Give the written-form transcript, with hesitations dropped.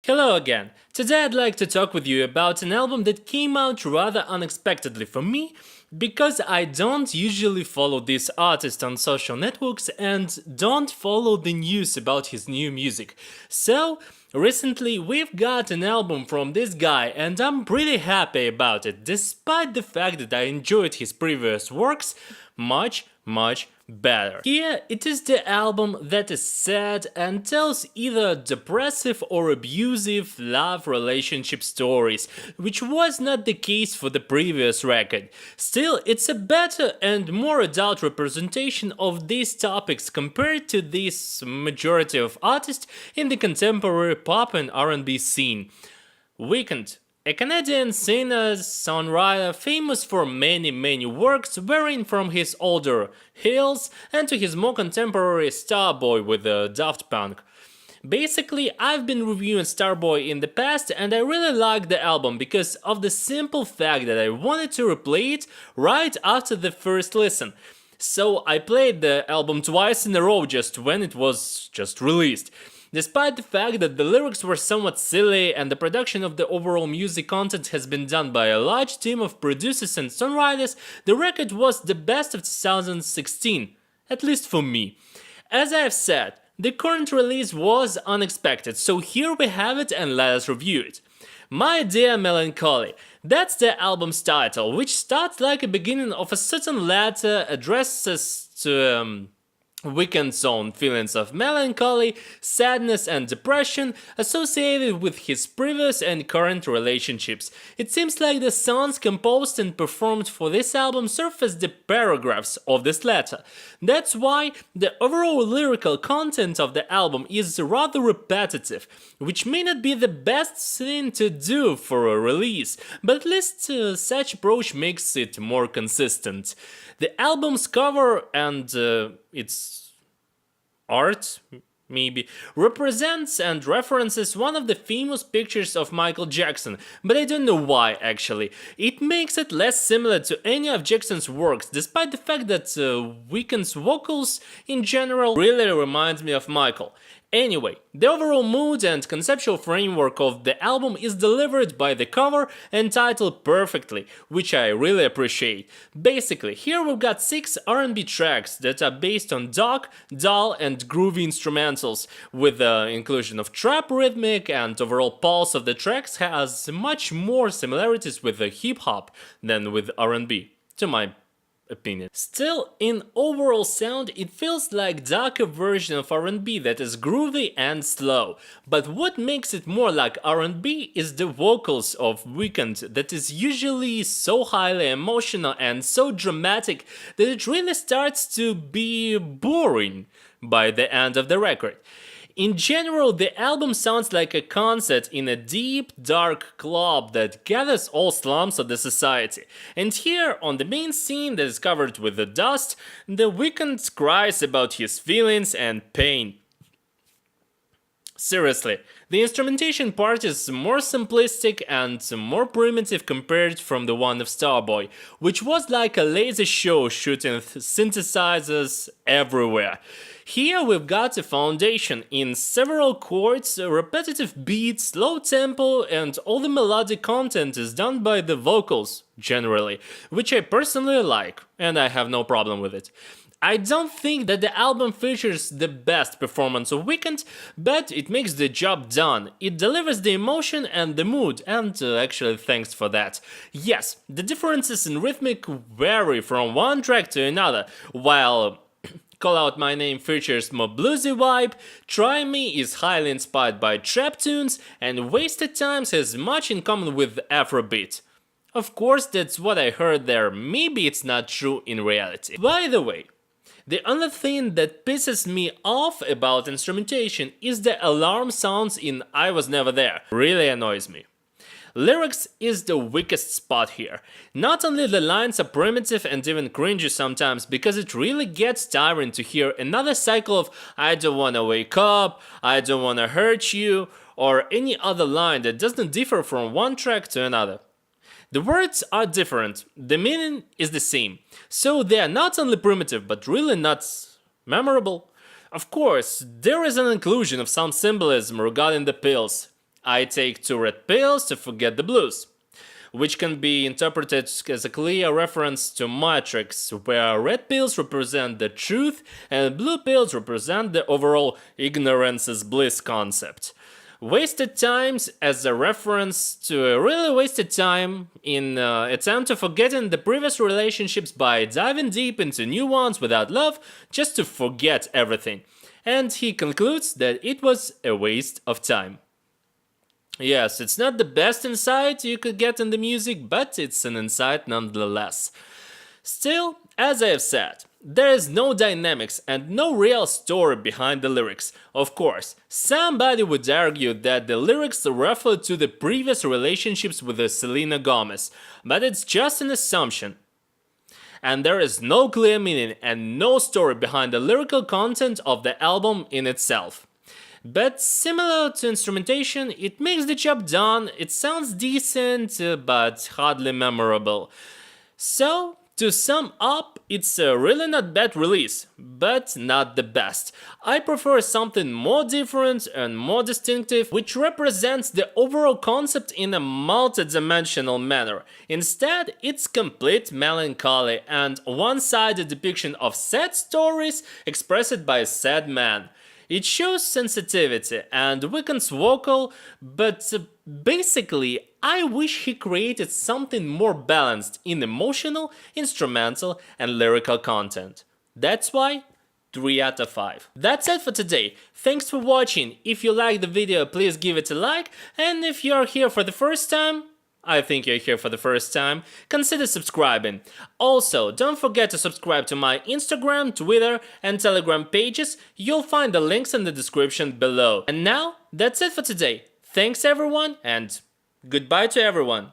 Hello again. Today I'd like to talk with you about an album that came out rather unexpectedly for me because I don't usually follow this artist on social networks and don't follow the news about his new music. So, recently we've got an album from this guy and I'm pretty happy about it despite the fact that I enjoyed his previous works much better. Here it is the album that is sad and tells either depressive or abusive love relationship stories, which was not the case for the previous record. Still, it's a better and more adult representation of these topics compared to this majority of artists in the contemporary pop and R&B scene. Weeknd, a Canadian singer-songwriter famous for many works varying from his older Hills and to his more contemporary Starboy with Daft Punk. Basically, I've been reviewing Starboy in the past and I really like the album because of the simple fact that I wanted to replay it right after the first listen. So I played the album twice in a row just when it was just released. Despite the fact that the lyrics were somewhat silly and the production of the overall music content has been done by a large team of producers and songwriters, the record was the best of 2016, at least for me. As I have said, the current release was unexpected, so here we have it and let us review it. My Dear Melancholy, that's the album's title, which starts like a beginning of a certain letter addressed to Weeknd's own feelings of melancholy, sadness and depression associated with his previous and current relationships. It seems like the songs composed and performed for this album serve as the paragraphs of this letter. That's why the overall lyrical content of the album is rather repetitive, which may not be the best thing to do for a release, but at least such approach makes it more consistent. The album's cover and its art, maybe, represents and references one of the famous pictures of Michael Jackson, but I don't know why actually. It makes it less similar to any of Jackson's works, despite the fact that Weeknd's vocals in general really remind me of Michael. Anyway, the overall mood and conceptual framework of the album is delivered by the cover and title perfectly, which I really appreciate. Basically, here we've got 6 R&B tracks that are based on dark, dull and groovy instrumentals, with the inclusion of trap rhythmic and overall pulse of the tracks has much more similarities with the hip-hop than with R&B, to my opinion. Still, in overall sound, it feels like darker version of R&B that is groovy and slow. But what makes it more like R&B is the vocals of Weeknd that is usually so highly emotional and so dramatic that it really starts to be boring by the end of the record. In general, the album sounds like a concert in a deep, dark club that gathers all slums of the society. And here, on the main scene that is covered with the dust, the Weeknd cries about his feelings and pain. Seriously, the instrumentation part is more simplistic and more primitive compared from the one of Starboy, which was like a laser show shooting synthesizers everywhere. Here we've got a foundation in several chords, repetitive beats, low tempo, and all the melodic content is done by the vocals, generally, which I personally like, and I have no problem with it. I don't think that the album features the best performance of Weeknd, but it makes the job done. It delivers the emotion and the mood, and actually thanks for that. Yes, the differences in rhythmic vary from one track to another, while Call Out My Name features more bluesy vibe, Try Me is highly inspired by trap tunes, and Wasted Times has much in common with Afrobeat. Of course, that's what I heard there, maybe it's not true in reality. By the way, the only thing that pisses me off about instrumentation is the alarm sounds in I Was Never There. Really annoys me. Lyrics is the weakest spot here. Not only the lines are primitive and even cringy sometimes, because it really gets tiring to hear another cycle of I don't wanna wake up, I don't wanna hurt you, or any other line that doesn't differ from one track to another. The words are different, the meaning is the same, so they are not only primitive but really not memorable. Of course, there is an inclusion of some symbolism regarding the pills. I take 2 red pills to forget the blues, which can be interpreted as a clear reference to Matrix, where red pills represent the truth and blue pills represent the overall ignorance is bliss concept. Wasted times as a reference to a really wasted time in attempt to forgetting the previous relationships by diving deep into new ones without love just to forget everything. And he concludes that it was a waste of time. Yes, it's not the best insight you could get in the music, but it's an insight nonetheless. Still, as I have said, there is no dynamics and no real story behind the lyrics. Of course, somebody would argue that the lyrics refer to the previous relationships with Selena Gomez, but it's just an assumption. And there is no clear meaning and no story behind the lyrical content of the album in itself. But similar to Instrumentation, it makes the job done, it sounds decent, but hardly memorable. So, to sum up, it's a really not bad release, but not the best. I prefer something more different and more distinctive, which represents the overall concept in a multi-dimensional manner. Instead, it's complete melancholy and one-sided depiction of sad stories expressed by a sad man. It shows sensitivity and Weeknd's vocal, but basically, I wish he created something more balanced in emotional, instrumental, and lyrical content. That's why 3 out of 5. That's it for today. Thanks for watching. If you liked the video, please give it a like, and if you're here for the first time, I think you're here for the first time, consider subscribing. Also, don't forget to subscribe to my Instagram, Twitter, and Telegram pages. You'll find the links in the description below. And now, that's it for today. Thanks everyone, and goodbye to everyone.